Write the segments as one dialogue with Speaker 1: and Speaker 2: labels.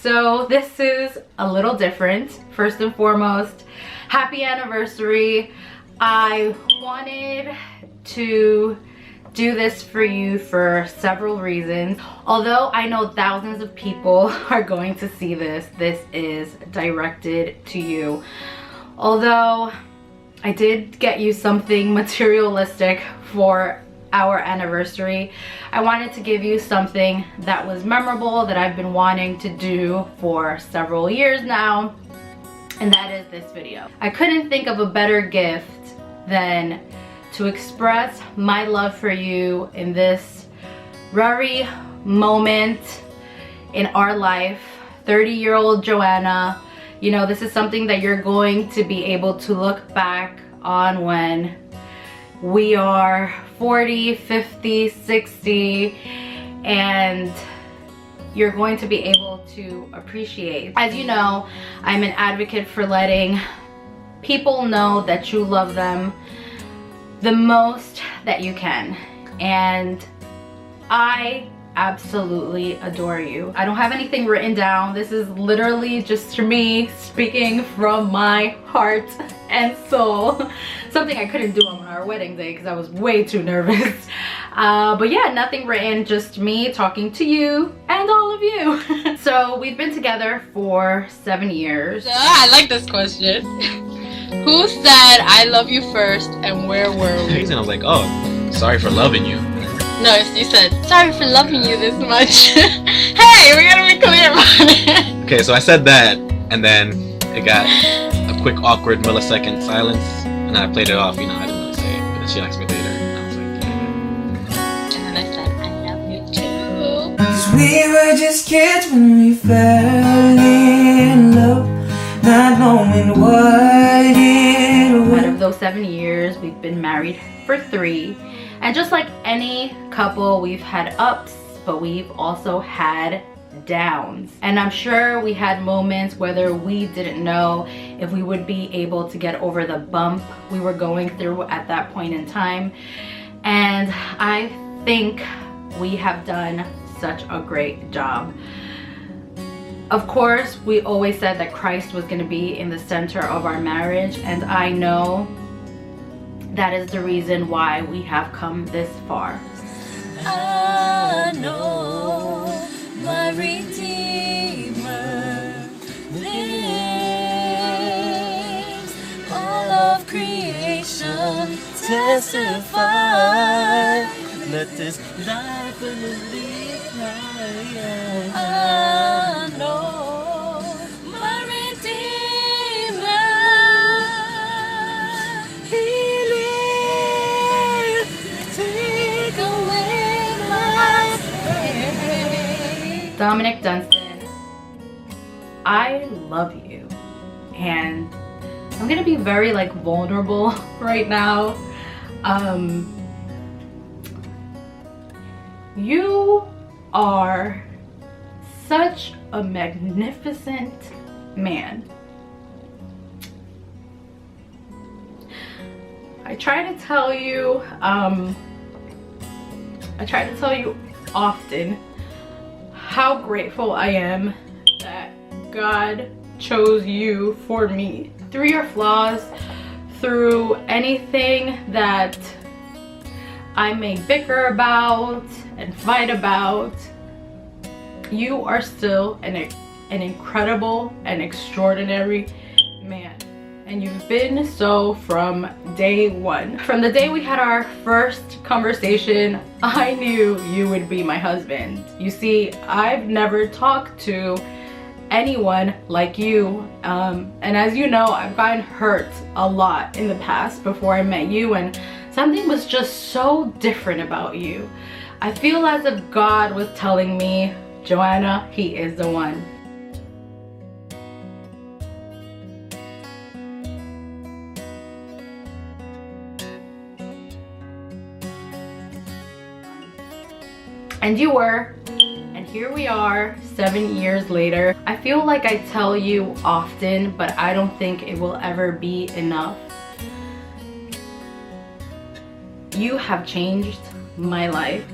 Speaker 1: So this is a little different. First and foremost, happy anniversary. I wanted to do this for you for several reasons. Although I know thousands of people are going to see this, this is directed to you. Although I did get you something materialistic for our anniversary, I wanted to give you something that was memorable that I've been wanting to do for several years now, and that is this video. I couldn't think of a better gift than to express my love for you in this very moment in our life. 30-year-old Joanna, you know, this is something that you're going to be able to look back on when we are 40, 50, 60, and you're going to be able to appreciate. As you know, I'm an advocate for letting people know that you love them the most that you can, and I absolutely adore you. I don't have anything written down. This is literally just me speaking from my heart and soul. Something I couldn't do on our wedding day because I was way too nervous. But yeah, nothing written, just me talking to you and all of you. So we've been together for 7 years.
Speaker 2: I like this question. Who said I love you first and where were we?
Speaker 3: And I was like, oh, sorry for loving you.
Speaker 2: No, you said, sorry for loving you this much. Hey, we gotta be clear about it.
Speaker 3: Okay, so I said that, and then it got a quick awkward millisecond silence, and I played it off, you know, I didn't really say it, but then she asked me later, and I was like, yeah.
Speaker 2: And I said, I love you too.
Speaker 4: 'Cause we were just kids when we fell in love, not knowing what it was.
Speaker 1: Out of those 7 years, we've been married for 3. And just like any couple, we've had ups, but we've also had downs. And I'm sure we had moments whether we didn't know if we would be able to get over the bump we were going through at that point in time. And I think we have done such a great job. Of course, we always said that Christ was going to be in the center of our marriage, and I know that is the reason why we have come this far.
Speaker 5: I know my Redeemer lives. All of creation testify. Let this life believe. I know my Redeemer. He lives. Take away my pain.
Speaker 1: Dominic Dunston, I love you, and I'm gonna be very like vulnerable right now. You are such a magnificent man. I try to tell you often how grateful I am that God chose you for me. Through your flaws, through anything that I may bicker about and fight about, you are still an incredible and extraordinary man. And you've been so from day one. From the day we had our first conversation, I knew you would be my husband. You see, I've never talked to anyone like you. And as you know, I've gotten hurt a lot in the past before I met you, and something was just so different about you. I feel as if God was telling me, Joanna, he is the one. And you were, and here we are 7 years later. I feel like I tell you often, but I don't think it will ever be enough. You have changed my life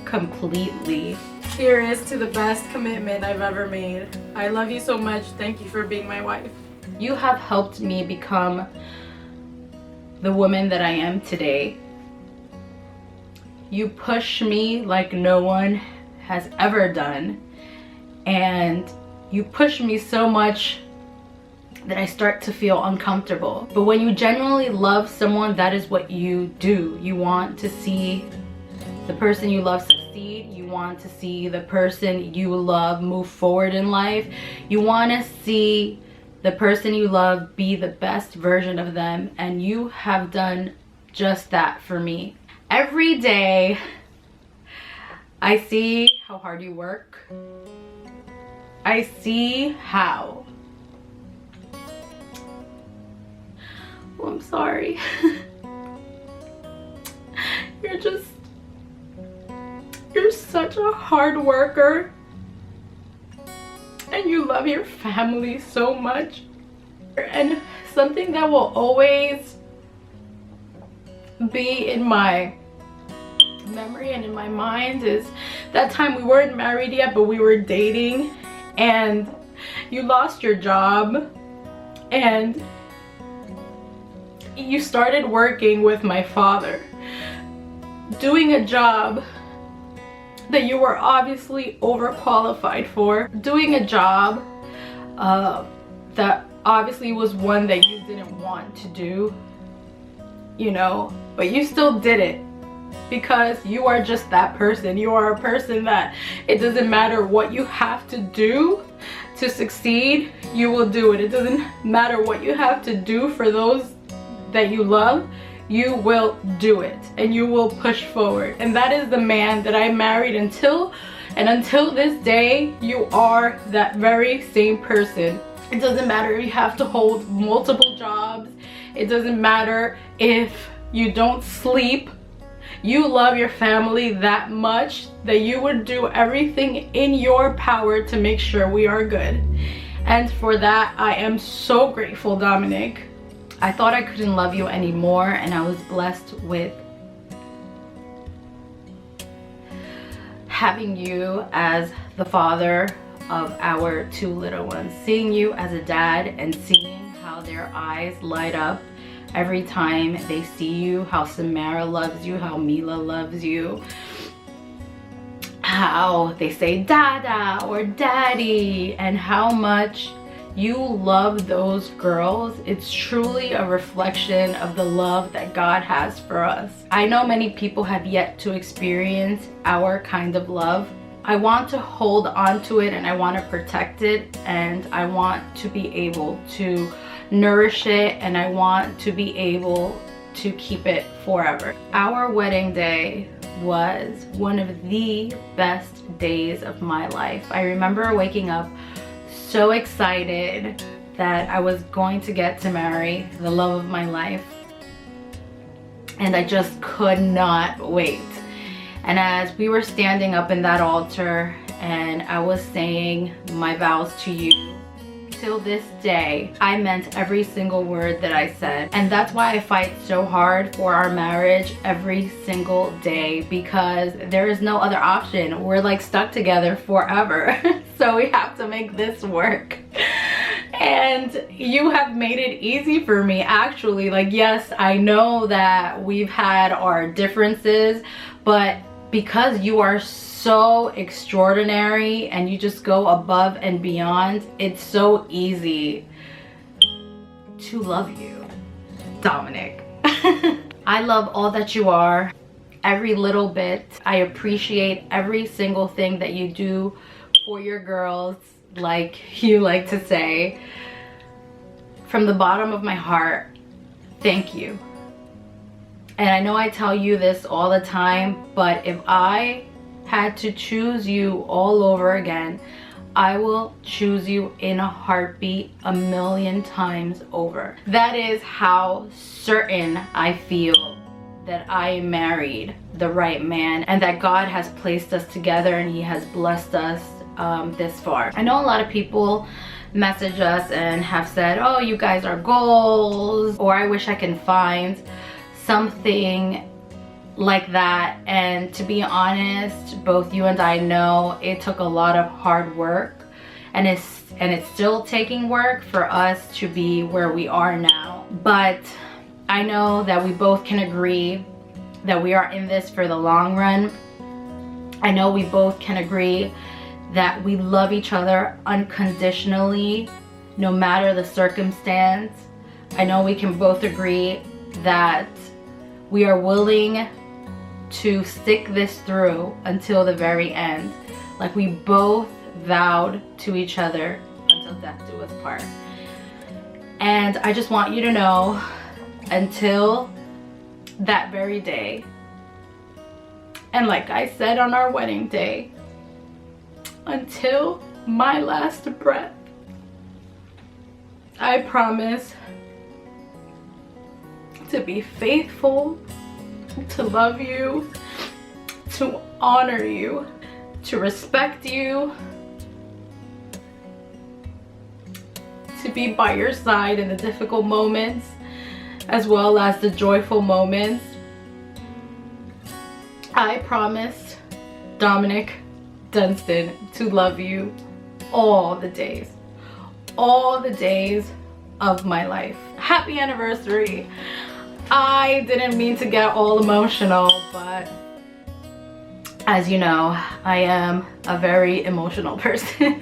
Speaker 1: completely.
Speaker 6: Here's to the best commitment I've ever made. I love you so much. Thank you for being my wife.
Speaker 1: You have helped me become the woman that I am today. You push me like no one has ever done. And you push me so much that I start to feel uncomfortable. But when you genuinely love someone, that is what you do. You want to see the person you love succeed. You want to see the person you love move forward in life. You want to see the person you love be the best version of them. And you have done just that for me. Every day, I see how hard you work. I see how. Oh, I'm sorry. You're such a hard worker. And you love your family so much. And something that will always be in my memory and in my mind is that time we weren't married yet, but we were dating, and you lost your job and you started working with my father, doing a job that you were obviously overqualified for, doing a job that obviously was one that you didn't want to do, you know, but you still did it because you are just that person. You are a person that it doesn't matter what you have to do to succeed, you will do it. It doesn't matter what you have to do for those that you love, you will do it and you will push forward. And that is the man that I married until this day. You are that very same person. It doesn't matter if you have to hold multiple jobs. It doesn't matter if you don't sleep. You love your family that much that you would do everything in your power to make sure we are good. And for that, I am so grateful, Dominic. I thought I couldn't love you anymore, and I was blessed with having you as the father of our two little ones. Seeing you as a dad and seeing how their eyes light up every time they see you, how Samara loves you, how Mila loves you, how they say dada or daddy, and how much you love those girls. It's truly a reflection of the love that God has for us. I know many people have yet to experience our kind of love. I want to hold on to it and I want to protect it, and I want to be able to nourish it, and I want to be able to keep it forever. Our wedding day was one of the best days of my life. I remember waking up so excited that I was going to get to marry the love of my life, and I just could not wait. And as we were standing up in that altar and I was saying my vows to you, till this day, I meant every single word that I said. And that's why I fight so hard for our marriage every single day, because there is no other option. We're like stuck together forever. So we have to make this work. And you have made it easy for me, actually. Like, yes, I know that we've had our differences, but because you are so extraordinary and you just go above and beyond, it's so easy to love you, Dominic. I love all that you are, every little bit. I appreciate every single thing that you do for your girls, like you like to say. From the bottom of my heart, thank you. And I know I tell you this all the time, but if I had to choose you all over again, I will choose you in a heartbeat 1,000,000 times over. That is how certain I feel that I married the right man, and that God has placed us together and he has blessed us this far. I know a lot of people message us and have said, oh, you guys are goals, or I wish I can find something like that. And to be honest, both you and I know it took a lot of hard work, and it's still taking work for us to be where we are now. But I know that we both can agree that we are in this for the long run. I know we both can agree that we love each other unconditionally, no matter the circumstance. I know we can both agree that we are willing to stick this through until the very end. Like we both vowed to each other until death do us part. And I just want you to know, until that very day, and like I said on our wedding day, until my last breath, I promise to be faithful, to love you, to honor you, to respect you, to be by your side in the difficult moments as well as the joyful moments. I promise, Dominic Dunston, to love you all the days of my life. Happy anniversary. I didn't mean to get all emotional, but as you know, I am a very emotional person.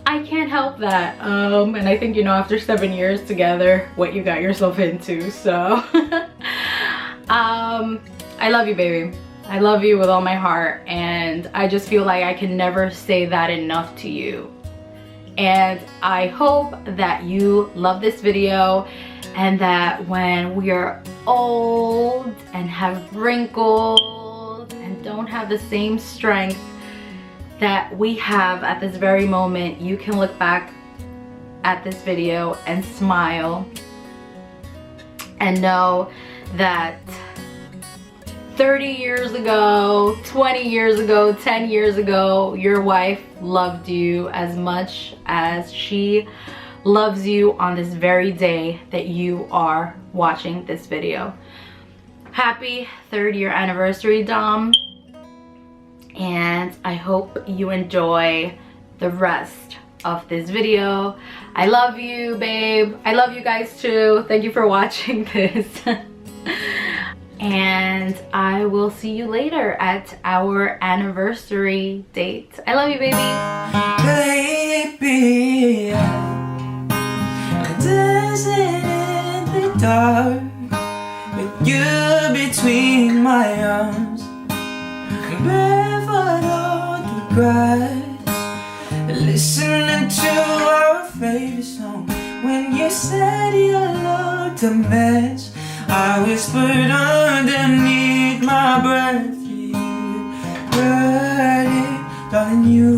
Speaker 1: I can't help that. And I think, you know, after 7 years together, what you got yourself into. So I love you, baby. I love you with all my heart, and I just feel like I can never say that enough to you. And I hope that you love this video, and that when we are old and have wrinkles and don't have the same strength that we have at this very moment, you can look back at this video and smile and know that 30 years ago, 20 years ago, 10 years ago, your wife loved you as much as she loves you on this very day that you are watching this video. Happy 3rd year anniversary, Dom. And I hope you enjoy the rest of this video. I love you, babe. I love you guys too. Thank you for watching this. And I will see you later at our anniversary date. I love you, baby.
Speaker 4: Baby, I'm dancing in the dark with you between my arms, barefoot on the grass, listening to our favorite song. When you said you looked a mess, I whispered underneath my breath, you heard it, darling, you